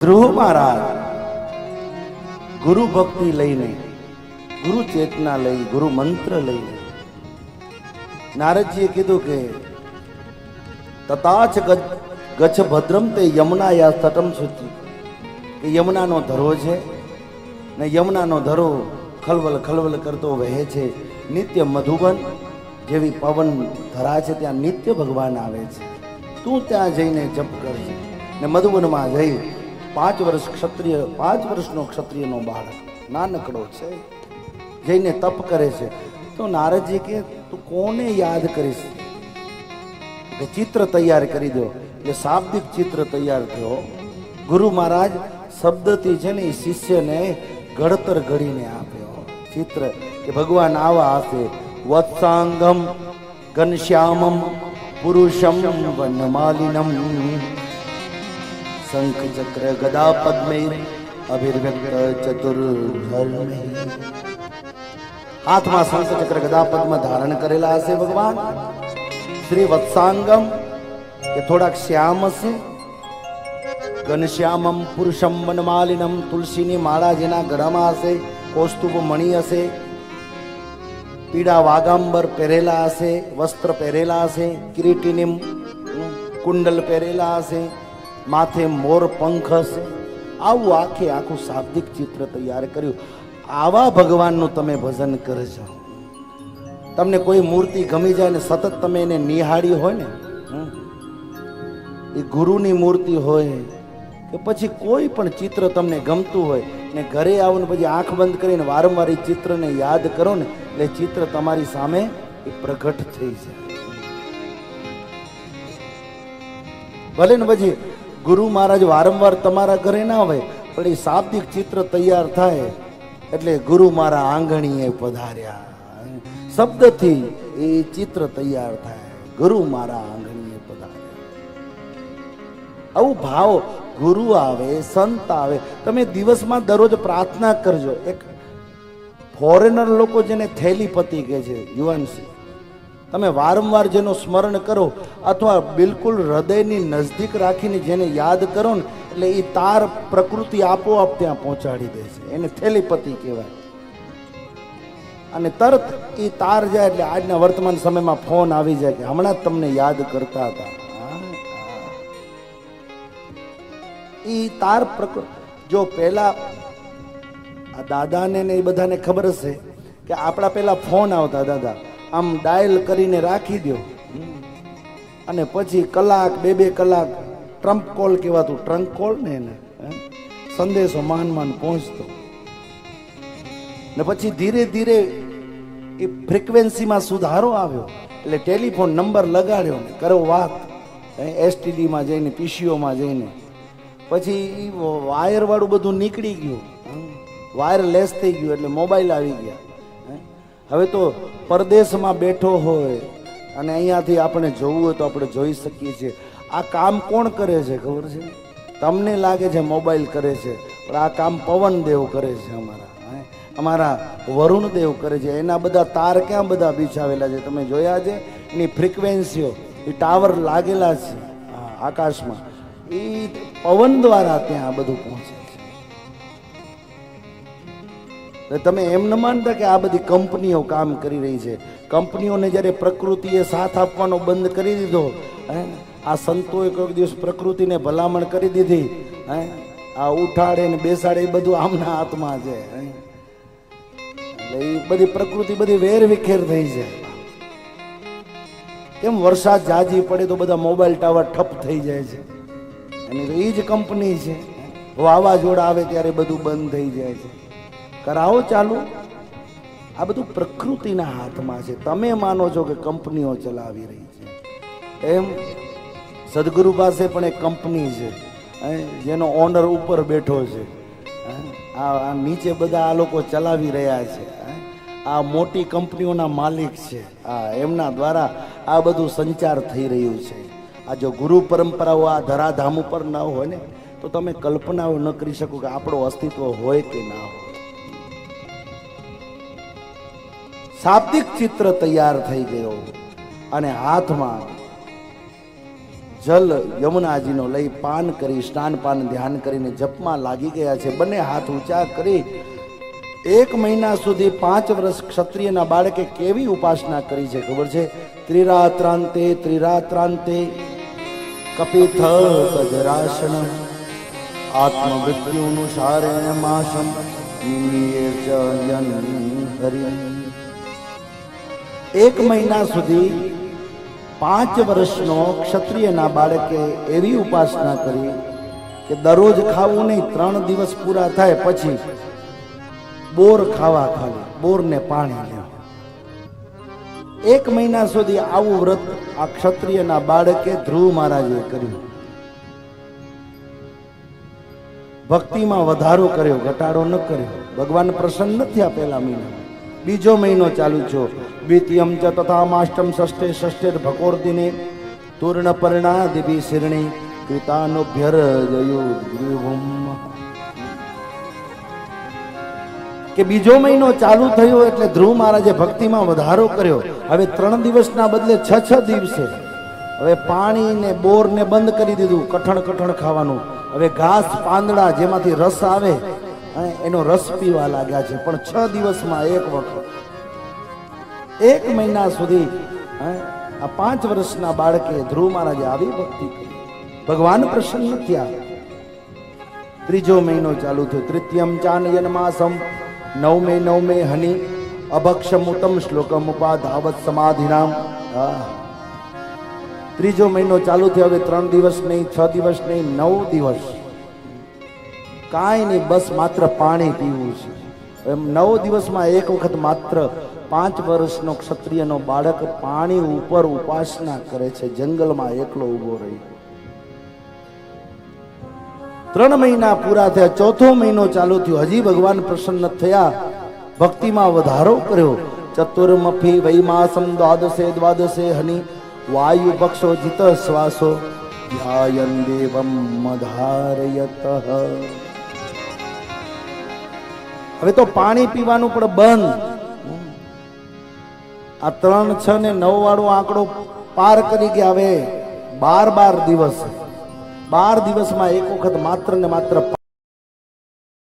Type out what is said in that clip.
ધ્રુવ મહારાજ ગુરુ ભક્તિ લઈને, ગુરુ ચેતના લઈ, ગુરુ મંત્ર લઈને નારદજીએ કીધું કે તતાચ ગચ્છ ભદ્રમ તે યમુના યા તટમ સુધી, કે યમુનાનો ધરો છે ને યમુનાનો ધરો ખલવલ ખલવલ કરતો વહે છે. નિત્ય મધુબન જેવી પવન ધરા છે, ત્યાં નિત્ય ભગવાન આવે છે. તું ત્યાં જઈને જપ કરજે. ને મધુબનમાં જઈ 5 વર્ષ ક્ષત્રિય, 5 વર્ષનો ક્ષત્રિયનો બાળક નાનકડો છે, જઈને તપ કરે છે. તો નારદજી કે તું કોને યાદ કરીશ? કે ચિત્ર તૈયાર કરી દો. એટલે શાબ્દિક ચિત્ર તૈયાર થયો. ગુરુ મહારાજ શબ્દથી છે ને એ શિષ્યને ઘડતર ઘડીને આપ્યો ચિત્ર, કે ભગવાન આવા હશે: વત્સાંગમ ઘનશ્યામમ પુરુષમ વનમાલિનમ શંખ ચક્ર ગદા પદ્મૈ અભિર્વ્યક્ત ચતુર્ધર્મૈ. હાથમાં શંખ ચક્ર ગદા પદ્મ ધારણ કરેલા હશે ભગવાન. શ્રી વત્સાંગમ કે થોડાક શ્યામ હશે. ઘનશ્યામમ પુરુષમ વનમાલિનમ તુલસીની માળા જેના ગળામાં હશે. કૌસ્તુભ મણિ હશે. પીળા વાગાંબર પહેરેલા હશે, વસ્ત્ર પહેરેલા હશે. કિરીટિનિમ કુંડલ પહેરેલા હશે. માથે મોર પંખ હશે. આવું આખું શાબ્દિક ચિત્ર તૈયાર કર્યું. આવા ભગવાનનું તમે ભજન કરજો. તમને કોઈ મૂર્તિ ગમી જાય ને સતત તમે એને નિહાળી હોય ને, એ ગુરુની મૂર્તિ હોય કે પછી કોઈ પણ ચિત્ર તમને ગમતું હોય ને ઘરે આવો ને પછી આંખ બંધ કરીને વારંવાર એ ચિત્રને યાદ કરો ને, એટલે ચિત્ર તમારી સામે એ પ્રગટ થઈ જાય. ભલે ને પછી ગુરુ મહારાજ વારંવાર તમારા ઘરે ના હોય, પણ એ શાબ્દિક ચિત્ર તૈયાર થાય એટલે ગુરુ મારા આંગણીએ પધાર્યા. શબ્દથી એ ચિત્ર તૈયાર થાય, ગુરુ મારા આંગણીએ પધાર્યા. આવું ભાવ ગુરુ આવે, સંત આવે. તમે દિવસમાં દરરોજ પ્રાર્થના કરજો. એક ફોરેનર લોકો જેને થેલીપતિ કહે છે, યુવાનસી, તમે વારંવાર જેનું સ્મરણ કરો અથવા બિલકુલ હૃદયની નજદીક રાખીને જેને યાદ કરો ને, એટલે એ તાર પ્રકૃતિ આપોઆપ ત્યાં પહોંચાડી દે છે. એને થેલીપતિ કહેવાય. અને તરત એ તાર જાય એટલે આજના વર્તમાન સમયમાં ફોન આવી જાય કે હમણાં જ તમને યાદ કરતા હતા. એ તાર જો પેલા આ દાદાને ને એ બધાને ખબર હશે કે આપણા પેલા ફોન આવતા, દાદા આમ ડાયલ કરીને રાખી દો અને પછી કલાક 2-2 કલાક ટ્રમ્પ કોલ કહેવાતું, ટ્રંક કોલ ને એને સંદેશો માન પહોંચતો. ને પછી ધીરે ધીરે એ ફ્રીક્વન્સીમાં સુધારો આવ્યો, એટલે ટેલિફોન નંબર લગાડ્યો ને કરો વાત. એસટીડીમાં જઈને, પીસીઓમાં જઈને પછી વાયર વાળું બધું નીકળી ગયું, વાયરલેસ થઈ ગયું, એટલે મોબાઈલ આવી ગયા. હવે તો પરદેશમાં બેઠો હોય અને અહીંયાથી આપણે જોવું હોય તો આપણે જોઈ શકીએ છીએ. આ કામ કોણ કરે છે ખબર છે? તમને લાગે છે મોબાઈલ કરે છે, પણ આ કામ પવનદેવ કરે છે. અમારા વરુણદેવ કરે છે. એના બધા તાર ક્યાં બધા બિછાવેલા છે તમે જોયા છે? એની ફ્રીક્વન્સીઓ, એ ટાવર લાગેલા છે આકાશમાં, એ પવન દ્વારા ત્યાં બધું પહોંચે છે. તમે એમ ન માનતા કે આ બધી કંપનીઓ કામ કરી રહી છે. કંપનીઓને જ્યારે પ્રકૃતિએ સાથ આપવાનો બંધ કરી દીધો, આ સંતોએ કોઈક દિવસ પ્રકૃતિને ભલામણ કરી દીધી, આ ઉઠાડે ને બેસાડે એ બધું આમના હાથમાં છે. એટલે એ બધી પ્રકૃતિ બધી વેર વિખેર થઈ જાય. કેમ વરસાદ જાજી પડે તો બધા મોબાઈલ ટાવર ઠપ થઈ જાય છે? અને એ જ કંપની છે. વાવાઝોડા આવે ત્યારે બધું બંધ થઈ જાય છે. કરાવો ચાલુ. આ બધું પ્રકૃતિના હાથમાં છે. તમે માનો છો કે કંપનીઓ ચલાવી રહી છે. એમ સદગુરુ પાસે પણ એક કંપની છે જેનો ઓનર ઉપર બેઠો છે. આ નીચે બધા આ લોકો ચલાવી રહ્યા છે. આ મોટી કંપનીઓના માલિક છે. એમના દ્વારા આ બધું સંચાર થઈ રહ્યું છે. આ જો ગુરુ પરંપરાઓ આ ધરાધામ ઉપર ન હોય ને તો તમે કલ્પનાઓ ન કરી શકો કે આપણું અસ્તિત્વ હોય કે ના હોય. શાબ્દિક ચિત્ર તૈયાર થઈ ગયો અને હાથમાં જલ યમુનાજીનો લઈ પાન કરી સ્નાન પાન ધ્યાન કરીને જપમાં લાગી ગયા છે. બંને હાથ ઊંચા કરી 1 મહિના સુધી 5 વર્ષ ક્ષત્રિયના બાળકે કેવી ઉપાસના કરી છે ખબર છે? ત્રિરાત્રાંતે ત્રિરાત્રાંતે કપિથ ગજરાસન આત્મવૃત્યુનુસારેણ માસમ નિમિયે ચ હરિ. 1 મહિના સુધી 5 વર્ષનો ક્ષત્રિયના બાળકે એવી ઉપાસના કરી કે દરરોજ ખાવું નહીં, 3 દિવસ પૂરા થાય પછી બોર ખાવા, ખાલી બોર ને પાણી લેવા. 1 મહિના સુધી આવું વ્રત આ ક્ષત્રિયના બાળકે ધ્રુવ મહારાજે કર્યું. ભક્તિમાં વધારો કર્યો, ઘટાડો ન કર્યો. ભગવાન પ્રસન્ન થયા પહેલા મહિના. બીજો મહિનો ચાલુ થયો. દ્વિતીયમ ચ તથા માષ્ટમ ષષ્ઠે ષષ્ઠે ભકોર દિને તૂર્ણ પરિણાદિભી શિરણી કૃતાનુભ્યર્જયુર્ભુમ. કે બીજો મહિનો ચાલુ થયો એટલે ધ્રુવ મહારાજે ભક્તિમાં વધારો કર્યો. હવે 3 દિવસના બદલે 6 દિવસે હવે પાણી ને બોર ને બંધ કરી દીધું. કઠણ ખાવાનું. હવે ઘાસ પાંદડા જેમાંથી રસ આવે એનો રસ પીવા લાગ્યા છે. પણ 6 દિવસમાં એક વખત. 1 મહિના સુધી આ 5 વર્ષના બાળકે ધ્રુવ મહારાજે આવી ભક્તિ કરી. ભગવાન પ્રસન્ન થયા. ત્રીજો મહિનો ચાલુ થયો. તૃતીયમ ચાનયન માસમ નવમે હની અભક્ષમુતમ શ્લોકમ ઉપાધાવત સમાધિનામ. ત્રીજો મહિનો ચાલુ થયો. હવે 3 દિવસ નહીં, 6 દિવસ નહીં, 9 દિવસ કાંઈ નહીં, બસ માત્ર પાણી પીવું છે. એમ 9 દિવસમાં એક વખત માત્ર 5 વર્ષનો ક્ષત્રિયનો બાળક પાણી ઉપર ઉપાસના કરે છે. જંગલમાં એકલો ઉભો રહી. 3 મહિના પૂરા થયા. 4થો મહિનો ચાલુ થયો. હજી ભગવાન પ્રસન્ન થયા. ભક્તિમાં વધારો કર્યો. ચતુર્મફી વૈમાસમ દ્વાદશે હની વાયુ પક્ષો જીત શ્વાસો ધ્યાયન દેવમ મધારયત. હવે તો પાણી પીવાનું પણ બંધ. આ 3, 6 ને 9 વાળો આંકડો પાર કરી ગયા. હવે 12 દિવસ, 12 દિવસમાં એક વખત માત્ર ને માત્ર